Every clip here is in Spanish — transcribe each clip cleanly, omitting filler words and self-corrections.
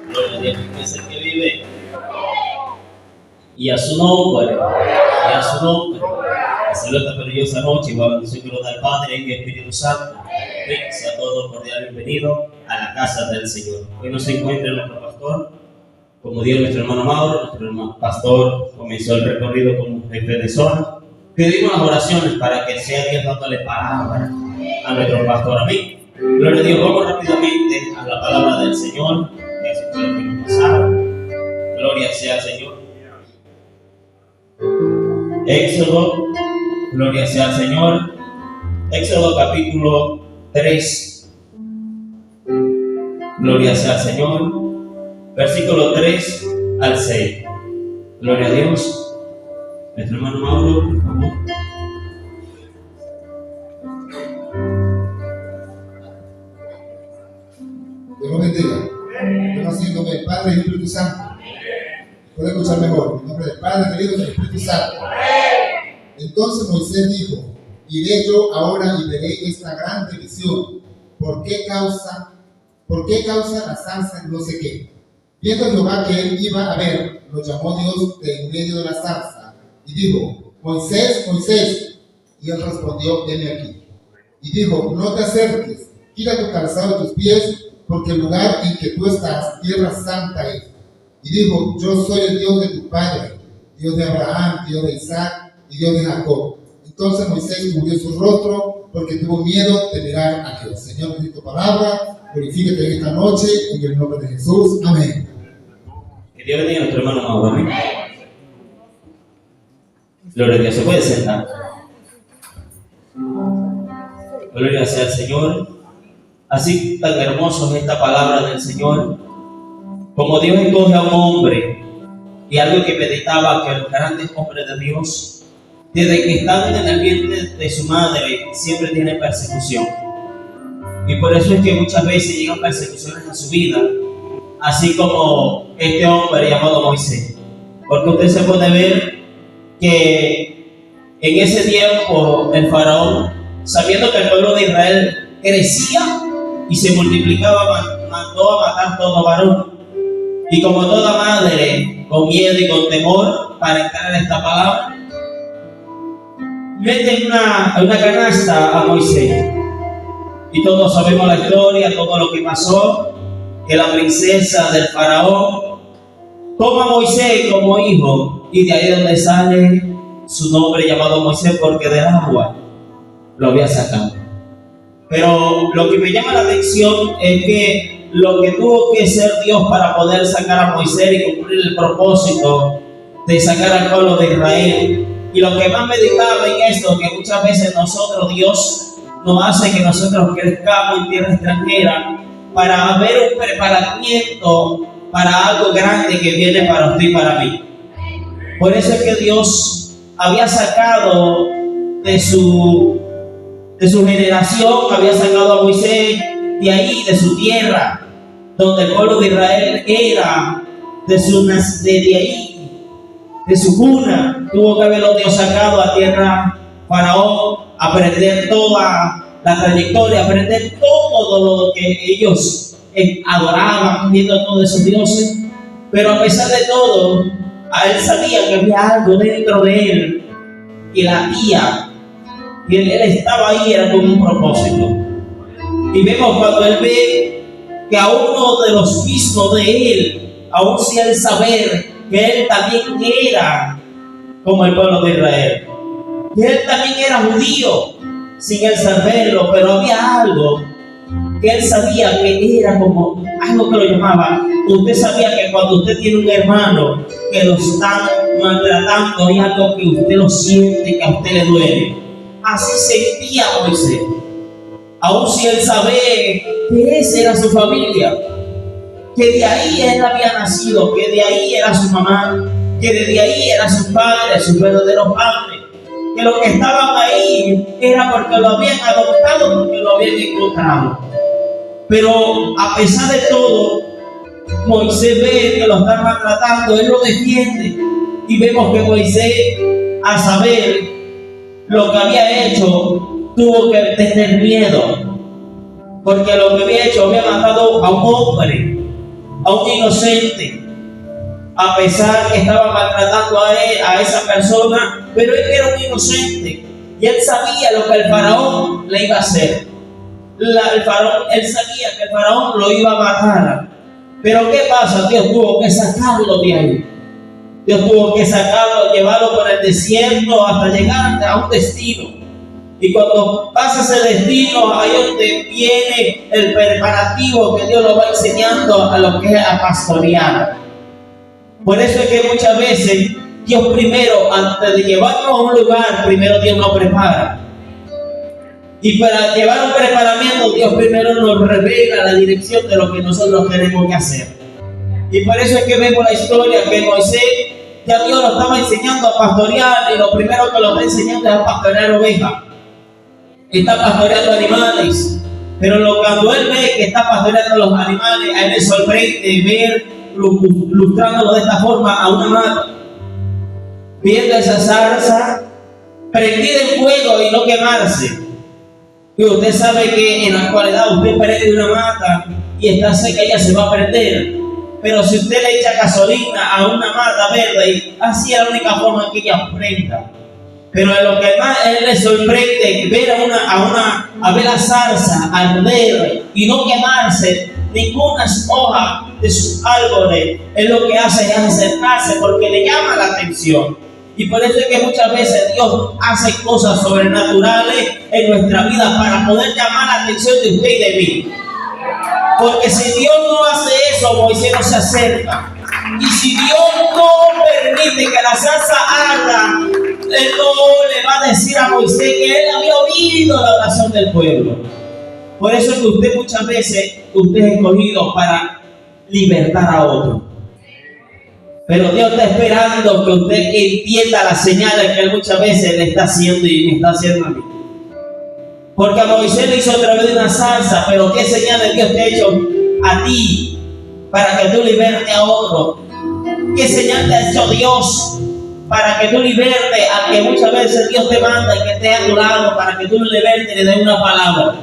Gloria a Dios, que es el que vive. Y a su nombre, y a su nombre. Hacerlo esta maravillosa noche, igual bendición que lo da el Padre y el Espíritu Santo. Sea todo cordial bienvenido a la casa del Señor. Hoy nos encuentra nuestro pastor, como dijo nuestro hermano Mauro, nuestro hermano pastor comenzó el recorrido como jefe de zona. Pedimos las oraciones para que sea Dios dándole palabra a nuestro pastor. Amén. Gloria a Dios. Vamos rápidamente a la palabra del Señor, que así fue lo que nos pasaron. Gloria sea al Señor. Éxodo, gloria sea al Señor. Éxodo capítulo 3. Gloria sea al Señor. Versículo 3 al 6. Gloria a Dios. Nuestro hermano Mauro, por favor. Dios los bendiga. Yo nací en nombre del Padre y Espíritu Santo. Puede escuchar mejor. En nombre del Padre, del Hijo y del Espíritu Santo. Entonces Moisés dijo: iré yo ahora y veré esta grande visión. ¿Por qué causa la zarza no sé qué? Viendo Jehová que él iba a ver, lo llamó Dios de en medio de la zarza y dijo: Moisés, Moisés. Y él respondió: heme aquí. Y dijo: no te acerques, quita tu calzado de tus pies, porque el lugar en que tú estás, tierra santa es. Y dijo: yo soy el Dios de tu padre, Dios de Abraham, Dios de Isaac y Dios de Jacob. Entonces Moisés cubrió su rostro porque tuvo miedo de mirar a Dios. Señor, bendiga tu palabra, glorifícate en esta noche, en el nombre de Jesús. Amén. Que Dios bendiga a nuestro hermano Mauro. Amén. Gloria a Dios. Se puede sentar. Gloria sea al Señor. Así tan hermoso es esta palabra del Señor. Como Dios escoge a un hombre, y algo que meditaba que los grandes hombres de Dios, desde que están en el vientre de su madre, siempre tienen persecución. Y por eso es que muchas veces llegan persecuciones a su vida, así como este hombre llamado Moisés. Porque usted se puede ver que en ese tiempo el faraón, sabiendo que el pueblo de Israel crecía y se multiplicaba, mandó a matar todo varón. Y como toda madre, con miedo y con temor, para entrar en esta palabra, mete en una canasta a Moisés. Y todos sabemos la historia, todo lo que pasó, que la princesa del faraón toma a Moisés como hijo, y de ahí donde sale su nombre llamado Moisés, porque del agua lo había sacado. Pero lo que me llama la atención es que lo que tuvo que ser Dios para poder sacar a Moisés y cumplir el propósito de sacar al pueblo de Israel. Y lo que más meditaba en esto, que muchas veces nosotros, Dios nos hace que nosotros crezcamos en tierra extranjera para ver un preparamiento para algo grande que viene para usted y para mí. Por eso es que Dios había sacado de su generación, había sacado a Moisés de ahí, de su tierra, donde el pueblo de Israel era, de ahí, de su cuna. Tuvo que haberlo Dios sacado a tierra faraón, aprender toda la trayectoria, aprender todo lo que ellos adoraban, viendo todos esos dioses. Pero a pesar de todo, él sabía que había algo dentro de él que latía, y él estaba ahí, era con un propósito. Y vemos cuando él ve que a uno de los mismos de él, aún sin él saber que él también era como el pueblo de Israel, que él también era judío, sin él saberlo, pero había algo que él sabía que era como algo que lo llamaba. Usted sabía que cuando usted tiene un hermano que lo están maltratando, hay algo que usted lo siente, que a usted le duele. Así sentía Moisés, aún si él sabe que esa era su familia, que de ahí él había nacido, que de ahí era su mamá, que de ahí era su padre, su verdadero padre, que los que estaban ahí era porque lo habían adoptado, porque lo habían encontrado. Pero a pesar de todo, Moisés ve que lo están maltratando, él lo defiende, y vemos que Moisés, al saber lo que había hecho, tuvo que tener miedo, porque lo que había hecho, había matado a un hombre a un inocente, a pesar que estaba maltratando a esa persona, pero él era un inocente y él sabía lo que el faraón le iba a hacer. Él sabía que el faraón lo iba a matar. Pero ¿qué pasa? Dios tuvo que sacarlo de ahí. Dios tuvo que sacarlo, llevarlo por el desierto hasta llegar a un destino. Y cuando pasa ese destino, ahí es donde viene el preparativo que Dios lo va enseñando a lo que es a pastorear. Por eso es que muchas veces Dios primero, antes de llevarnos a un lugar, primero Dios nos prepara. Y para llevar un preparamiento, Dios primero nos revela la dirección de lo que nosotros tenemos que hacer. Y por eso es que vemos la historia que Moisés, ya Dios lo estaba enseñando a pastorear, y lo primero que lo está enseñando es a pastorear ovejas. Está pastoreando animales, pero cuando él ve que está pastoreando los animales, a él le sorprende ver, lustrándolo de esta forma, a una mata, viendo esa zarza prendida en fuego y no quemarse. Y usted sabe que en la actualidad usted prende una mata y está seca, ella se va a prender. Pero si usted le echa gasolina a una mata verde, así es la única forma en que ella prenda. Pero en lo que más a él le sorprende ver a ver la zarza arder y no quemarse ninguna hoja de sus árboles, es lo que hace es acercarse porque le llama la atención. Y por eso es que muchas veces Dios hace cosas sobrenaturales en nuestra vida para poder llamar la atención de usted y de mí. Porque si Dios no hace eso, Moisés no se acerca. Y si Dios no permite que la zarza arda, Él no le va a decir a Moisés que Él había oído la oración del pueblo. Por eso es que usted muchas veces, usted es escogido para libertar a otro. Pero Dios está esperando que usted entienda las señales que Él muchas veces le está haciendo y me está haciendo a mí. Porque a Moisés le hizo a través de una zarza, pero ¿qué señales Dios te ha hecho a ti para que tú libertes a otro? ¿Qué señal te ha hecho Dios para que tú libertes a que muchas veces Dios te manda y que esté a tu lado para que tú lo libertes y le des una palabra?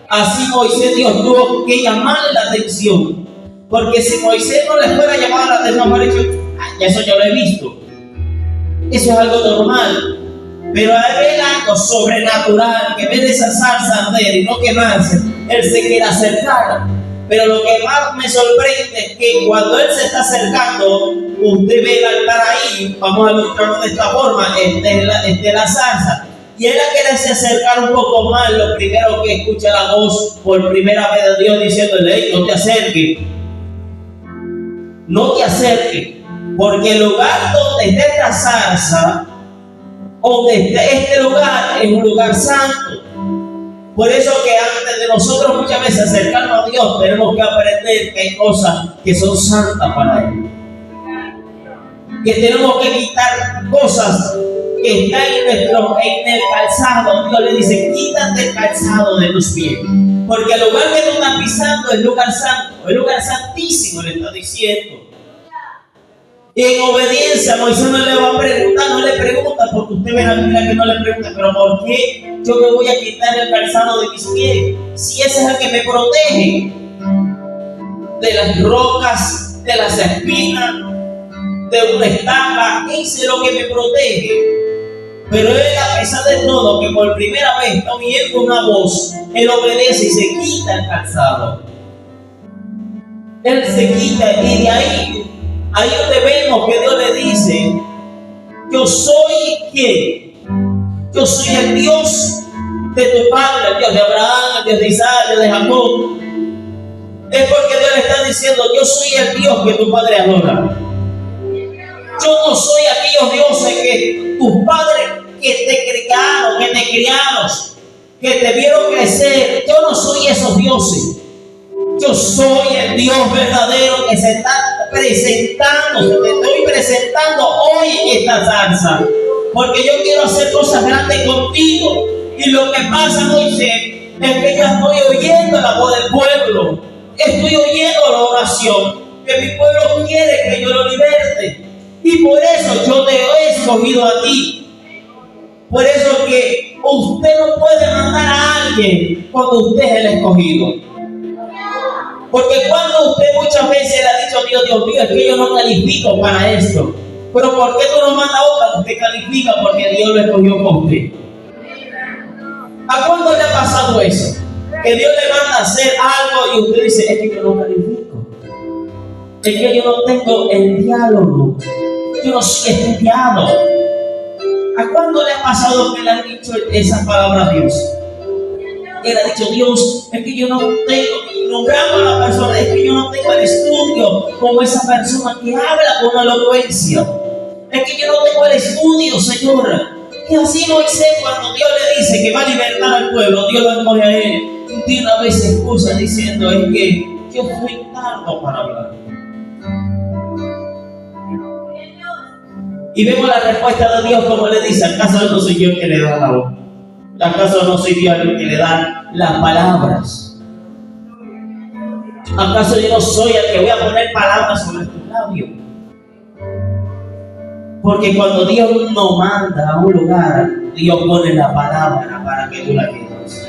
Así Moisés, Dios tuvo que llamarle la atención. Porque si Moisés no le fuera llamado la atención, hubiera dicho, eso yo lo he visto. Eso es algo normal. Pero al ver algo sobrenatural, que ve esa zarza arder y no quemarse, él se quiere acercar. Pero lo que más me sorprende es que cuando él se está acercando, usted ve el altar ahí, vamos a mostrarlo de esta forma, la zarza. Y él quiere acercar un poco más, lo primero que escucha la voz por primera vez de Dios diciéndole, hey, no te acerques. No te acerques, porque el lugar donde está esta zarza, donde está este lugar, es un lugar santo. Por eso que antes de nosotros muchas veces acercarnos a Dios, tenemos que aprender que hay cosas que son santas para Él. Que tenemos que quitar cosas que están en el calzado. Dios le dice, quítate el calzado de tus pies. Porque el lugar que tú estás pisando es lugar santo, el lugar santísimo, le está diciendo. Y en obediencia, Moisés no le va a preguntar, no le pregunta, porque usted ve en la Biblia que no le pregunta, pero ¿por qué yo me voy a quitar el calzado de mis pies? Si ese es el que me protege de las rocas, de las espinas, de una estaca, ese es lo que me protege. Pero él, a pesar de todo, que por primera vez está oyendo una voz, él obedece y se quita el calzado. Él se quita y de ahí donde vemos que Dios le dice, yo soy ¿quién? Yo soy el Dios de tu padre, el Dios de Abraham, el Dios de Isaac, el Dios de Jacob. Es porque Dios le está diciendo, yo soy el Dios que tu padre adora. Yo no soy aquellos dioses que tus padres que te criaron, que te vieron crecer. Yo no soy esos dioses. Yo soy el Dios verdadero que se está presentando, te estoy presentando hoy en esta zarza. Porque yo quiero hacer cosas grandes contigo. Y lo que pasa, Moisés, es que yo estoy oyendo la voz del pueblo. Estoy oyendo la oración. Que mi pueblo quiere que yo lo liberte. Y por eso yo te he escogido a ti. Por eso que usted no puede mandar a alguien cuando usted es el escogido. Porque cuando usted muchas veces le Dios mío, es que yo no califico para esto. Pero ¿por qué tú no mandas a otra? Usted califica porque Dios lo escogió con usted. ¿A cuándo le ha pasado eso? Que Dios le manda a hacer algo y usted dice, es que yo no califico. Es que yo no tengo el diálogo. Yo no soy estudiado. ¿A cuándo le ha pasado que le han dicho esas palabras a Dios? Él ha dicho, Dios, es que yo no tengo, nombrando a la persona, es que yo no tengo el estudio como esa persona que habla con elocuencia. Es que yo no tengo el estudio, Señor. Y así Moisés, cuando Dios le dice que va a libertar al pueblo, Dios lo encoge a él. Y de una vez se excusa diciendo, es que yo fui tardo para hablar. Y vemos la respuesta de Dios como le dice, ¿acaso no soy yo el que le da la voz? ¿Acaso no soy Dios el que le da las palabras? ¿Acaso yo no soy el que voy a poner palabras sobre tus labios? Porque cuando Dios nos manda a un lugar, Dios pone la palabra para que tú la quieras.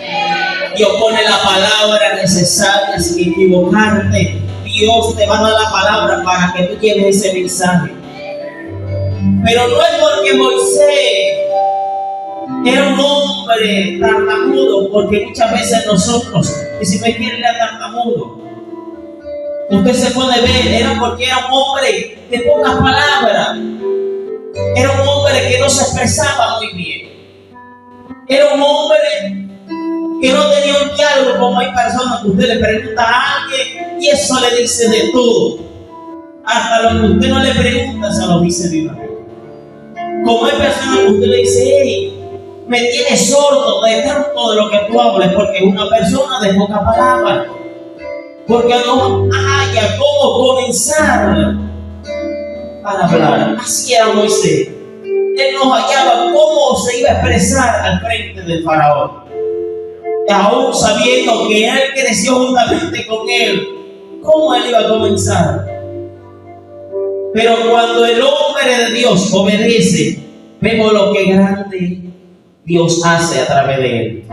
Dios pone la palabra necesaria sin equivocarte. Dios te va a dar la palabra para que tú lleves ese mensaje. Pero no es porque Moisés era un hombre tartamudo, porque muchas veces nosotros decimos que era tartamudo. Usted se puede ver, era porque era un hombre de pocas palabras. Era un hombre que no se expresaba muy bien. Era un hombre que no tenía un diálogo, como hay personas que usted le pregunta a alguien y eso le dice de todo. Hasta lo que usted no le pregunta se lo dice de una vez. Como hay personas que usted le dice, hey, me tienes sordo de tanto de lo que tú hablas, porque es una persona de poca palabra. Porque no haya cómo comenzar para hablar. Así era Moisés. Él no hallaba cómo se iba a expresar al frente del faraón. Aún sabiendo que él creció juntamente con él, ¿cómo él iba a comenzar? Pero cuando el hombre de Dios obedece, vemos lo que grande Dios hace a través de él.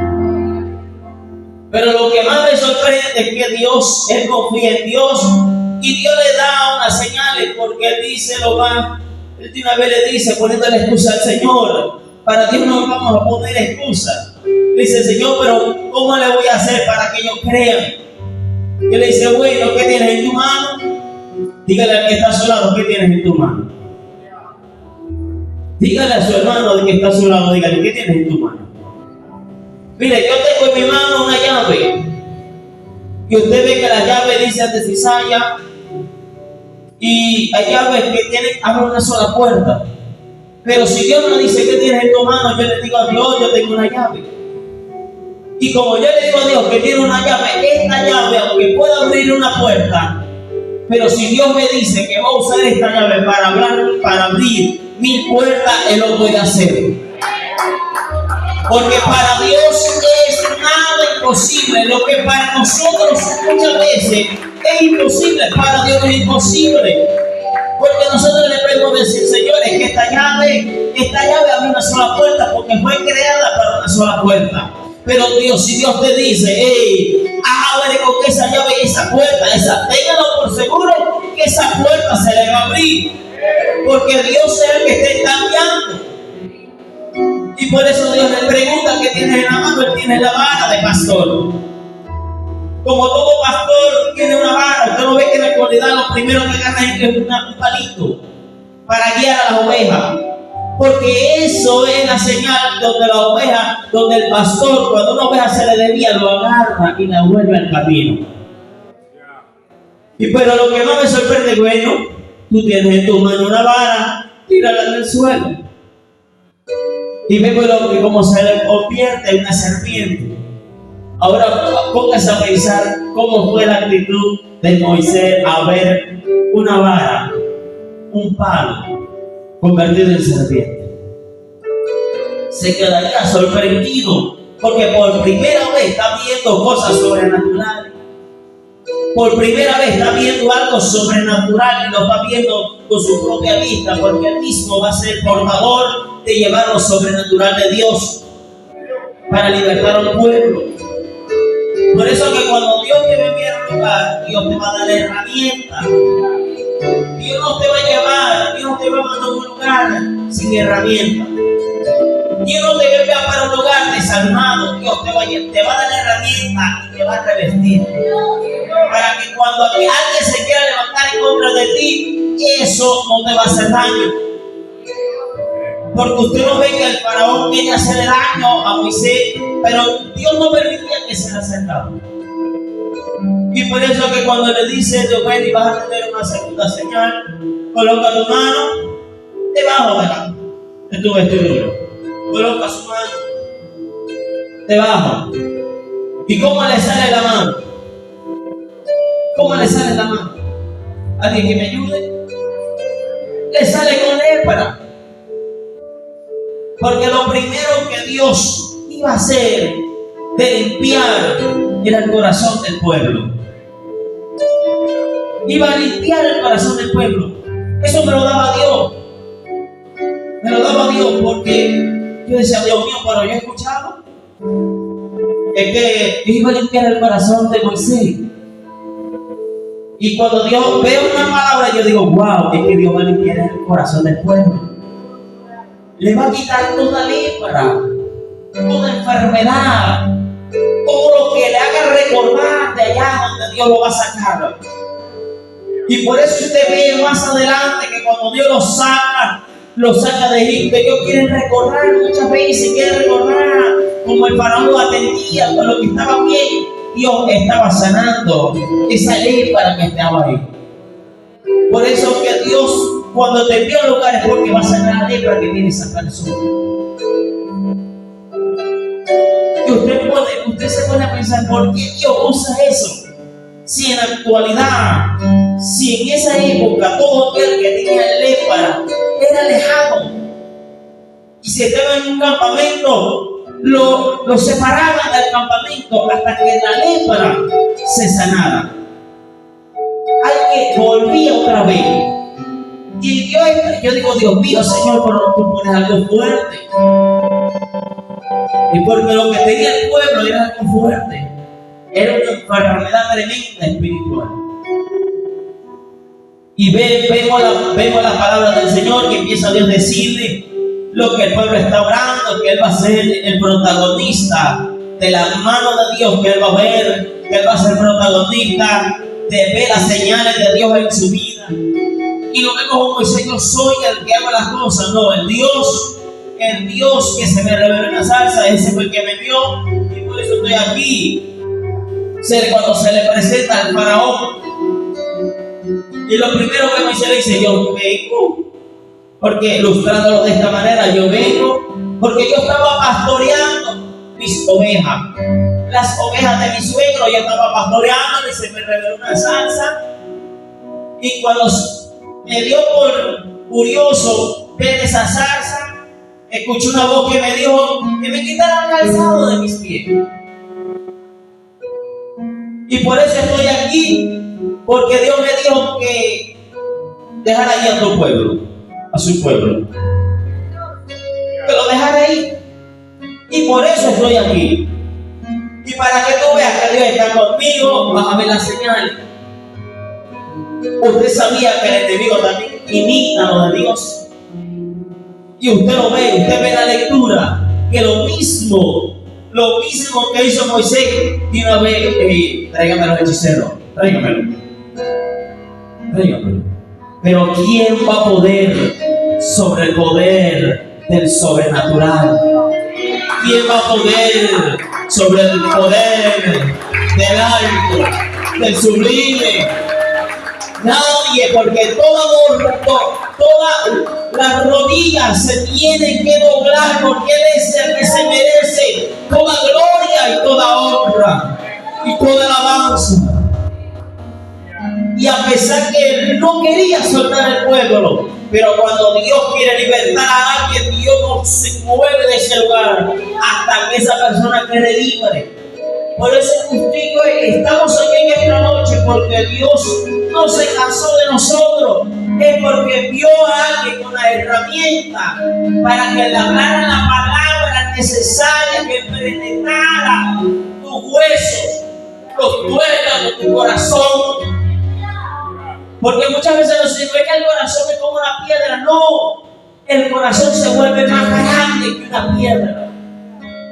Pero lo que más me sorprende es que Dios, él confía en Dios y Dios le da unas señales porque él dice él de una vez le dice, poniendo la excusa al Señor, para Dios no vamos a poner excusa. Dice, Señor, pero ¿cómo le voy a hacer para que ellos crean? Y le dice, bueno, ¿qué tienes en tu mano? Dígale al que está a su lado, ¿qué tienes en tu mano? Dígale a su hermano de que está a su lado, dígale, ¿qué tienes en tu mano? Mire, yo tengo en mi mano una llave. Y usted ve que la llave dice de cizalla. Y hay llaves que abren una sola puerta. Pero si Dios no dice qué tienes en tu mano, yo le digo a Dios, yo tengo una llave. Y como yo le digo a Dios que tiene una llave, esta llave, aunque pueda abrir una puerta, pero si Dios me dice que va a usar esta llave para abrir 1000 puertas, Él lo puede hacer. Porque para Dios es nada imposible. Lo que para nosotros muchas veces es imposible, para Dios es imposible. Porque nosotros le podemos decir, señores, que esta llave abre una sola puerta porque fue creada para una sola puerta. Pero Dios, si Dios te dice, hey, abre con esa llave esa puerta, téngalo por seguro que esa puerta se le va a abrir. Porque Dios es el que está cambiando. Y por eso Dios le pregunta qué tienes en la mano. Él tiene la vara de pastor. Como todo pastor tiene una vara. Usted no ve que en la actualidad lo primero que agarra es un palito para guiar a las ovejas. Porque eso es la señal donde la oveja, donde el pastor, cuando una oveja se le desvía, lo agarra y la vuelve al camino. Y pero lo que más me sorprende, bueno, tú tienes en tu mano una vara, tírala en el suelo. Y vemos cómo se le convierte en una serpiente. Ahora póngase a pensar cómo fue la actitud de Moisés a ver una vara, un palo, convertido en serpiente. Se quedaría sorprendido porque por primera vez está viendo cosas sobrenaturales. Por primera vez está viendo algo sobrenatural y lo está viendo con su propia vista, porque él mismo va a ser portador de llevar lo sobrenatural de Dios para libertar al pueblo. Por eso que cuando Dios te envía a un lugar, Dios te va a dar la herramienta Dios no te va a llevar, Dios no te va a mandar a un lugar sin herramientas. Dios no te va a llevar para un lugar desarmado. Dios te va a dar herramientas y te va a revestir. Para que cuando alguien se quiera levantar en contra de ti, eso no te va a hacer daño. Porque usted no ve que el faraón quería hacerle daño a Moisés, pero Dios no permitía que se le acercara. Y por eso que cuando le dice, Dios, ven y vas a tener una segunda señal, coloca tu mano debajo de tu vestidura. Coloca su mano debajo. ¿Y cómo le sale la mano? ¿Cómo le sale la mano? ¿Alguien que me ayude? Le sale con lepra. Porque lo primero que Dios iba a hacer de limpiar era el corazón del pueblo. Iba a limpiar el corazón del pueblo. Eso me lo daba Dios. Me lo daba Dios porque yo decía, Dios mío, pero yo he escuchado que Dios iba a limpiar el corazón de Moisés. Y cuando Dios ve una palabra, yo digo, wow, es que Dios va a limpiar el corazón del pueblo. Le va a quitar toda lepra, toda enfermedad, todo lo que le haga recordar de allá donde Dios lo va a sacar. Y por eso usted ve más adelante que cuando Dios lo saca de Egipto, ellos quieren recordar muchas veces, quieren recordar como el faraón lo atendía, con lo que estaba bien. Dios estaba sanando esa lepra que estaba ahí. Por eso que Dios, cuando te envía a un lugar, es porque va a sanar la lepra que tiene esa persona. Y usted se pone a pensar, ¿por qué Dios usa eso? Si en la actualidad, si en esa época todo aquel que tenía lepra era alejado, y si estaba en un campamento, lo separaban del campamento hasta que la lepra se sanara. Alguien volvía otra vez. Y Dios, yo digo, Dios mío, Señor, pero tú pones algo fuerte. Y porque lo que tenía el pueblo era algo fuerte. Era una enfermedad tremenda espiritual. Y vemos la palabra del Señor, que empieza Dios a decirle lo que el pueblo está orando, que Él va a ser el protagonista de la mano de Dios, que Él va a ver, que Él va a ser protagonista de ver las señales de Dios en su vida. Y lo vemos como dice, yo soy el que hago las cosas. No, el Dios que se me reveló en la salsa, ese fue el que me vio, y por eso estoy aquí. Cuando se le presenta al faraón, y lo primero que Moisés le dice, yo vengo, porque ilustrándolo de esta manera, yo vengo porque yo estaba pastoreando mis ovejas, las ovejas de mi suegro. Yo estaba pastoreando y se me reveló una zarza, y cuando me dio por curioso ver esa zarza, escuché una voz que me dijo que me quitara el calzado de mis pies. Y por eso estoy aquí, porque Dios me dijo que dejara ahí a tu pueblo, a su pueblo, que lo dejara ahí. Y por eso estoy aquí. Y para que tú veas que Dios está conmigo, vas a ver las señales. Usted sabía que el enemigo también imita lo de Dios. Y usted lo ve, usted ve la lectura, que lo mismo que hizo Moisés, de una vez, tráigame los hechiceros, tráigamelo. Pero ¿quién va a poder sobre el poder del sobrenatural? ¿Quién va a poder sobre el poder del alto, del sublime? Nadie, porque todas las rodillas se tienen que doblar, porque Él es el que se merece toda gloria y toda honra y toda alabanza. Y a pesar que Él no quería soltar el pueblo, pero cuando Dios quiere libertar a alguien, Dios no se mueve de ese lugar hasta que esa persona quede libre. Por eso contigo estamos aquí en esta noche, porque Dios no se cansó de nosotros. Es porque vio a alguien con la herramienta para que le hablara la palabra necesaria que penetrara tus huesos, los tuérganos de tu corazón. Porque muchas veces nos dicen que el corazón es como una piedra. No, el corazón se vuelve más grande que una piedra.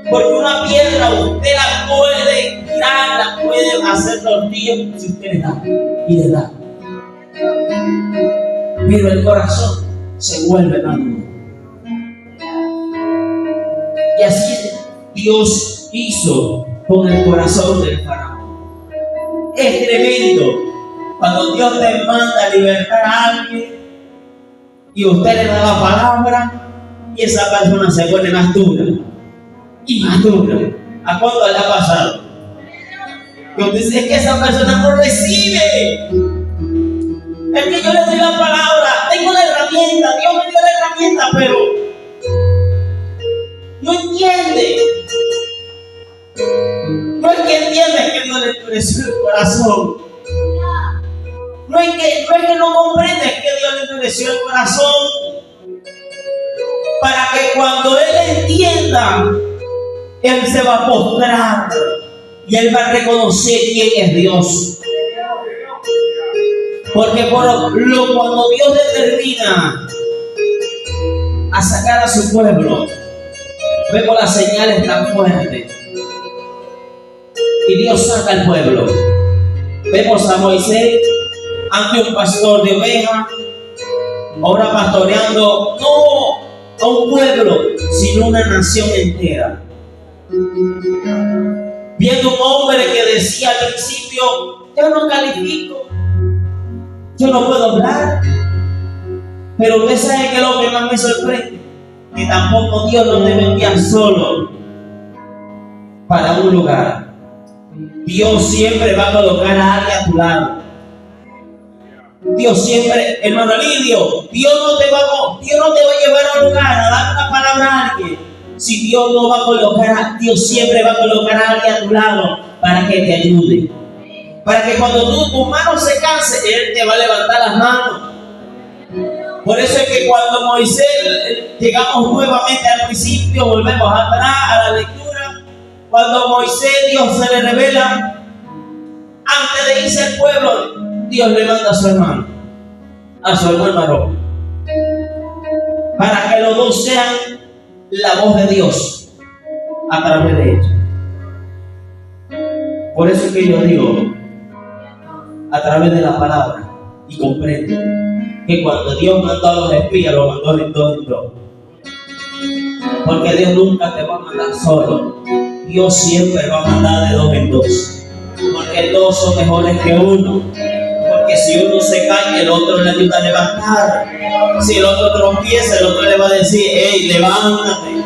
Porque una piedra usted la puede tirar, la puede hacer tortillas si usted le da y le da. Pero el corazón se vuelve más duro. Y así Dios hizo con el corazón del faraón. Es tremendo cuando Dios te manda a libertar a alguien y usted le da la palabra y esa persona se vuelve más dura y más dura. ¿A cuándo le ha pasado? Que usted dice, es que esa persona no recibe. Es que yo le doy la palabra, tengo la herramienta, Dios me dio la herramienta, pero no entiende. No es que entienda, es que Dios le endureció el corazón. No es que no comprende, es que Dios le endureció el corazón. Para que cuando Él entienda, Él se va a postrar y Él va a reconocer quién es Dios. Porque cuando Dios determina a sacar a su pueblo, vemos las señales tan fuertes. Y Dios saca al pueblo. Vemos a Moisés ante un pastor de ovejas, ahora pastoreando no a un pueblo, sino una nación entera. Viendo un hombre que decía al principio, yo no califico, yo no puedo hablar. Pero usted sabe que es lo que más me sorprende, que tampoco Dios no te envía solo para un lugar. Dios siempre va a colocar a alguien a tu lado. Dios siempre, hermano Lidio, Dios no te va a llevar a un lugar a dar una palabra a alguien. Si Dios no va a colocar, Dios siempre va a colocar a alguien a tu lado para que te ayude. Para que cuando tu mano se canse, Él te va a levantar las manos. Por eso es que cuando Moisés, llegamos nuevamente al principio, volvemos atrás a la lectura. Cuando Moisés, Dios se le revela, antes de irse al pueblo, Dios le manda a su hermano Aarón, para que los dos sean la voz de Dios a través de ellos. Por eso es que yo digo, a través de la palabra, y comprendo que cuando Dios mandó a los espías, los mandó en dos. Porque Dios nunca te va a mandar solo. Dios siempre va a mandar de dos en dos. Porque dos son mejores que uno. Porque si uno se cae, el otro le ayuda a levantar. Si el otro tropieza, el otro le va a decir, hey, levántate.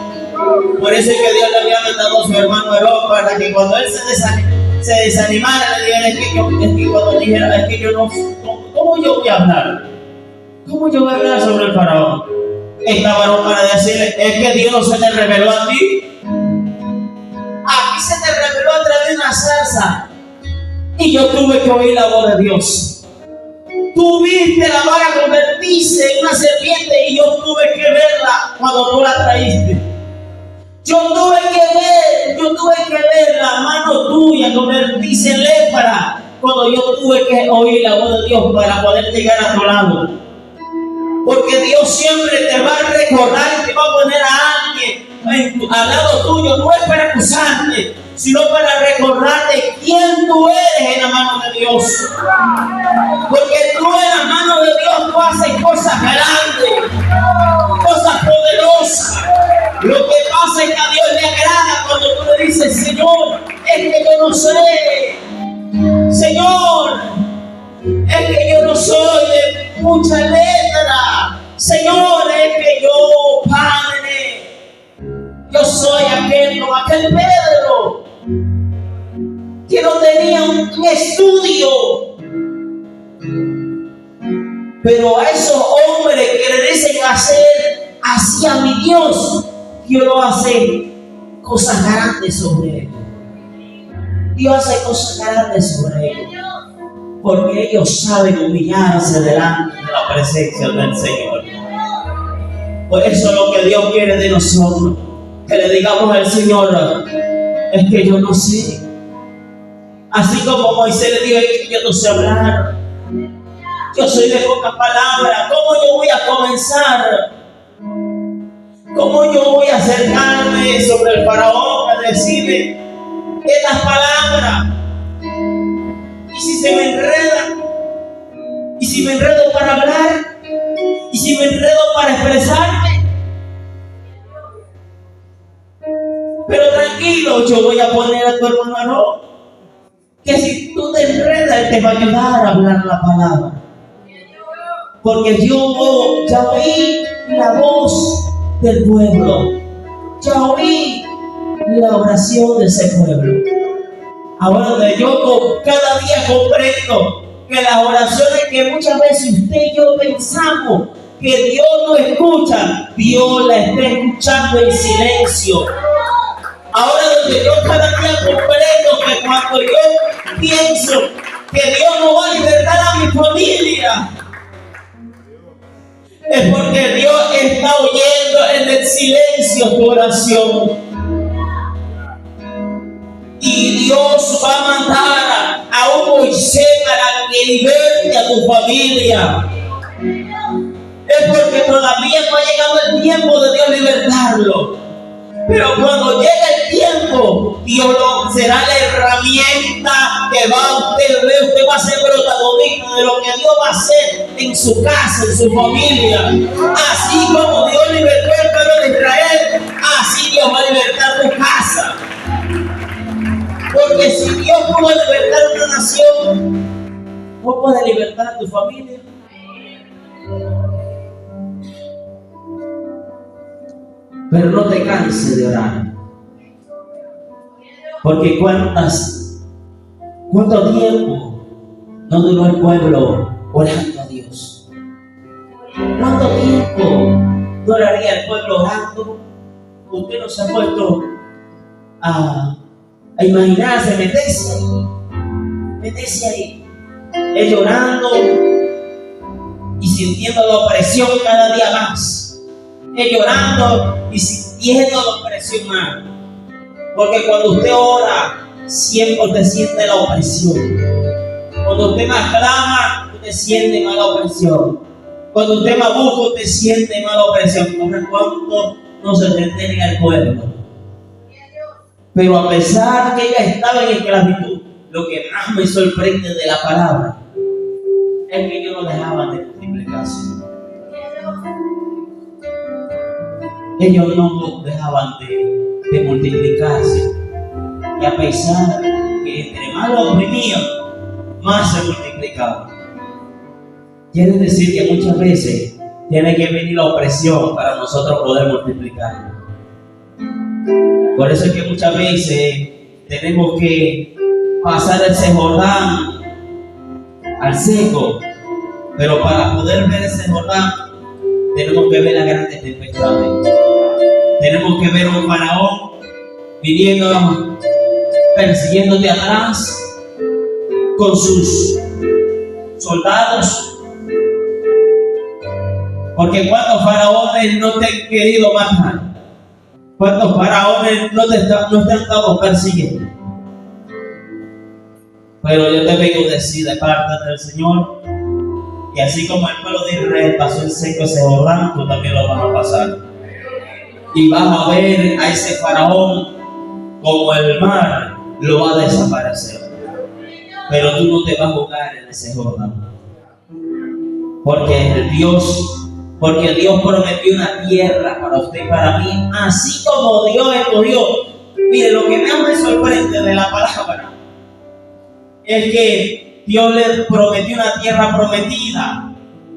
Por eso es que Dios le había mandado a su hermano Aarón, para que cuando él se desanimara, le dijera, es que yo no, ¿cómo yo voy a hablar? ¿Cómo yo voy a hablar sobre el faraón? Estaba Aarón para decirle, es que Dios no se te reveló a ti. A mí se te reveló a través de una zarza. Y yo tuve que oír la voz de Dios. Tú viste la vara convertirse en una serpiente y yo tuve que verla cuando tú la traíste. Yo tuve que ver la mano tuya convertirse en lepra cuando yo tuve que oír la voz de Dios para poder llegar a tu lado. Porque Dios siempre te va a recordar y te va a poner a alguien al lado tuyo, no es para acusarte, sino para recordarte quién tú eres en la mano de Dios. Porque tú en la mano de Dios tú haces cosas grandes, cosas poderosas. Lo que pasa es que a Dios le agrada cuando tú le dices, Señor, es que yo no sé. Señor, es que yo no soy de mucha letra. Señor, es que yo, Padre, yo soy aquel Pedro que no tenía un estudio. Pero a esos hombres que le dicen hacer hacia mi Dios, Dios lo hace cosas grandes sobre ellos. Dios hace cosas grandes sobre ellos. Porque ellos saben humillarse delante de la presencia del Señor. Por eso es lo que Dios quiere de nosotros. Que le digamos al Señor, es que yo no sé. Así como Moisés le dijo, es que yo no sé hablar. yo soy de pocas palabras. ¿Cómo yo voy a comenzar? ¿Cómo yo voy a acercarme sobre el faraón a decirle estas palabras? ¿Y si se me enreda? ¿Y si me enredo para hablar? ¿Y si me enredo para expresarme? Pero tranquilo, yo voy a poner a tu hermano Aarón, que si tú te enredas, él te va a ayudar a hablar la palabra. Porque yo ya oí la voz del pueblo, ya oí la oración de ese pueblo. Ahora yo cada día comprendo que las oraciones que muchas veces usted y yo pensamos que Dios no escucha, Dios la está escuchando en silencio. Ahora donde yo cada día comprendo que cuando yo pienso que Dios no va a libertar a mi familia, es porque Dios está oyendo en el silencio tu oración. Y Dios va a mandar a un Moisés para que liberte a tu familia. Es porque todavía no ha llegado el tiempo de Dios libertarlo. Pero cuando llegue el tiempo, Dios será la herramienta que usted va a ser protagonista de lo que Dios va a hacer en su casa, en su familia. Así como Dios libertó al pueblo de Israel, así Dios va a libertar tu casa. Porque si Dios pudo libertar una nación, ¿no puede libertar tu familia? Pero no te canses de orar. Porque ¿cuánto tiempo no duró el pueblo orando a Dios? ¿Cuánto tiempo duraría el pueblo orando? Usted no se ha puesto a imaginarse, meterse ahí. Él llorando y sintiendo la opresión cada día más. Llorando y sintiendo la opresión más. Porque cuando usted ora, siempre usted siente la opresión. Cuando usted más clama, usted siente más la opresión. Cuando usted más busca, usted siente más la opresión. ¿Cuánto no se detenga el pueblo? Pero a pesar que ella estaba en esclavitud, lo que más me sorprende de la palabra es que ellos no dejaban de multiplicarse. Ellos no dejaban de multiplicarse. Y a pesar que entre más lo oprimían, más se multiplicaban. Quiere decir que muchas veces tiene que venir la opresión para nosotros poder multiplicar. Por eso es que muchas veces tenemos que pasar ese Jordán al seco. Pero para poder ver ese Jordán, tenemos que ver las grandes tempestades. Tenemos que ver un faraón viniendo, persiguiéndote atrás con sus soldados. Porque ¿cuántos faraones no te han querido matar? ¿Cuántos faraones no te han estado persiguiendo? Pero yo te vengo a decir de parte del Señor, y así como el pueblo de Israel pasó en seco ese Jordán, tú también lo vas a pasar. Y vas a ver a ese faraón como el mar lo va a desaparecer. Pero tú no te vas a jugar en ese Jordán. Porque Dios prometió una tierra para usted y para mí, así como Dios escogió. Mire, lo que más me sorprende de la palabra es que Dios le prometió una tierra prometida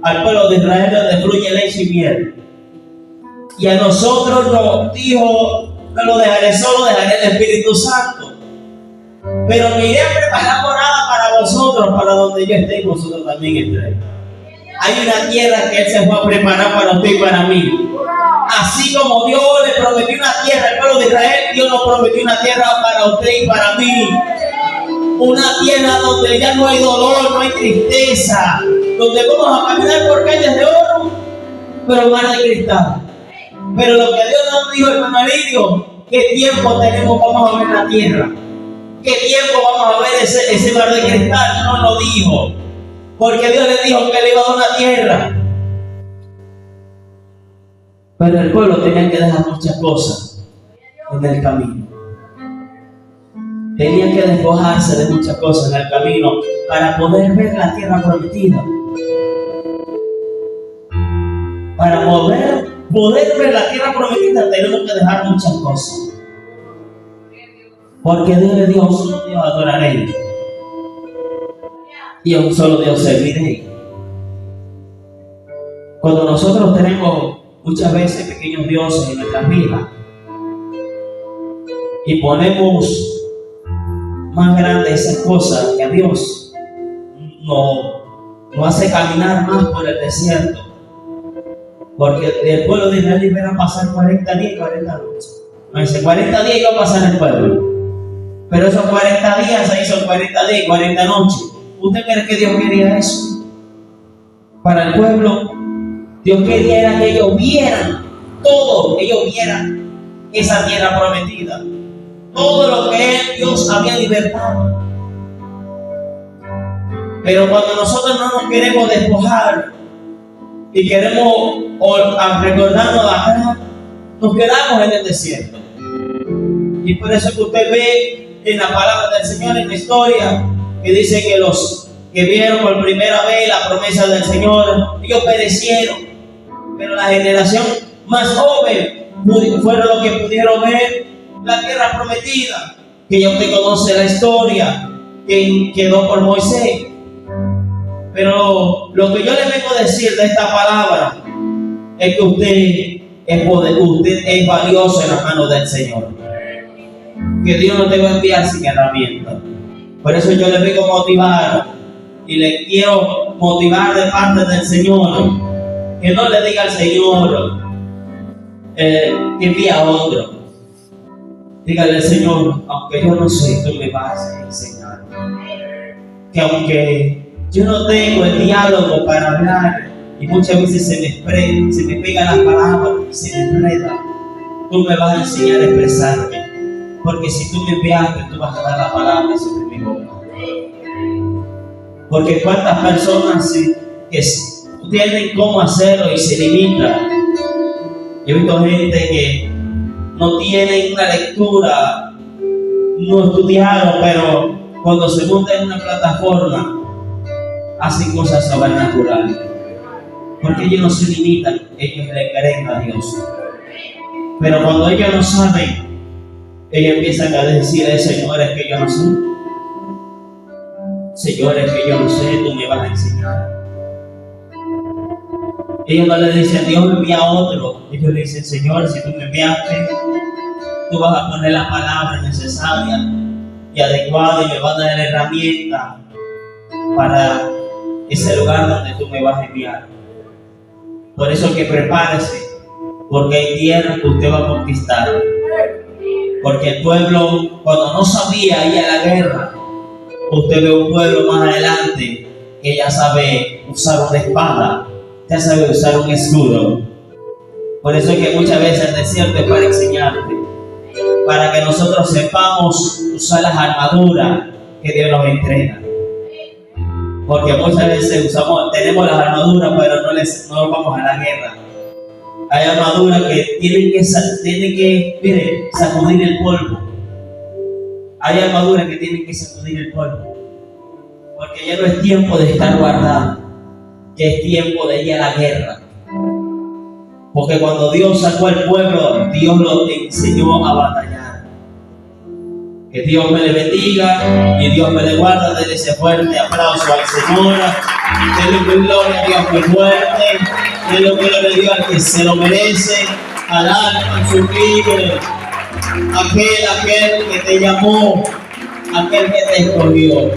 al pueblo de Israel donde fluye leche y miel. Y a nosotros nos dijo: no lo dejaré solo, dejaré el Espíritu Santo. Pero me iré a preparar morada para vosotros, para donde yo esté y vosotros también entréis. Hay una tierra que Él se fue a preparar para usted y para mí. Así como Dios le prometió una tierra al pueblo de Israel, Dios nos prometió una tierra para usted y para mí. Una tierra donde ya no hay dolor, no hay tristeza, donde vamos a caminar por calles de oro, pero mar de cristal. Pero lo que Dios nos dijo, hermano Lidio, ¿qué tiempo tenemos? Vamos a ver la tierra. ¿Qué tiempo vamos a ver ese mar de cristal? No lo dijo. porque Dios le dijo que le iba a dar una tierra. Pero el pueblo tenía que dejar muchas cosas en el camino. Tenía que despojarse de muchas cosas en el camino para poder ver la tierra prometida. Para poder ver la tierra prometida tenemos que dejar muchas cosas. Porque Dios le dijo a un solo Dios adoraré y a un solo Dios serviré. Cuando nosotros tenemos muchas veces pequeños dioses en nuestras vidas y ponemos más grandes esas cosas que a Dios, no hace caminar más por el desierto. Porque el pueblo de Israel iba a pasar 40 días y 40 noches. Me dice, 40 días iba a pasar el pueblo. Pero esos 40 días se hizo 40 días y 40 noches. ¿Usted cree que Dios quería eso? Para el pueblo, Dios quería era que ellos vieran todo, que ellos vieran esa tierra prometida. Todo lo que Dios había libertado. Pero cuando nosotros no nos queremos despojar y queremos recordarnos acá, nos quedamos en el desierto. Y por eso que usted ve en la palabra del Señor, en la historia, que dice que los que vieron por primera vez la promesa del Señor, ellos perecieron. Pero la generación más joven fueron los que pudieron ver la tierra prometida, que ya usted conoce la historia, que quedó por Moisés. Pero lo que yo le vengo a decir de esta palabra es que usted es valioso en las manos del Señor. Que Dios no te va a enviar sin herramientas. Por eso yo le vengo a motivar y le quiero motivar de parte del Señor. Que no le diga al Señor que envíe a otro. Dígale al Señor, aunque yo no sé, tú me vas a enseñar. Que aunque yo no tengo el diálogo para hablar y muchas veces se me pegan las palabras y se me enreda, tú me vas a enseñar a expresarme. Porque si tú me enviaste, tú vas a dar la palabra sobre mi boca. Porque cuántas personas que tienen cómo hacerlo y se limitan. Yo he visto gente que no tienen una lectura, no estudiaron, pero cuando se montan en una plataforma, hacen cosas sobrenaturales. Porque ellos no se limitan, ellos le creen a Dios. Pero cuando ellos no saben, ellos empiezan a decir, señores, que yo no sé. Señores, que yo no sé, tú me vas a enseñar. Ellos no le dicen, Dios me envía a otro. Ellos le dicen, Señor, si tú me enviaste, tú vas a poner las palabras necesarias y adecuadas y me vas a dar la herramienta para ese lugar donde tú me vas a enviar. Por eso que prepárese, porque hay tierra que usted va a conquistar. Porque el pueblo, cuando no sabía ir a la guerra, usted ve un pueblo más adelante que ya sabe usar una espada, ya sabe usar un escudo. Por eso es que muchas veces el desierto es para enseñarte, para que nosotros sepamos usar las armaduras que Dios nos entrega. Porque muchas veces tenemos las armaduras, pero no vamos a la guerra. Hay armaduras que tienen que mire, sacudir el polvo. Hay armaduras que tienen que sacudir el polvo. Porque ya no es tiempo de estar guardado, ya es tiempo de ir a la guerra. Porque cuando Dios sacó al pueblo, Dios lo enseñó a batallar. Que Dios me le bendiga y Dios me le guarda. Denle ese fuerte aplauso al Señor. Denle gloria a Dios muy fuerte. Denle gloria a Dios al que se lo merece. Al alma sublime. Aquel que te llamó, aquel que te escogió.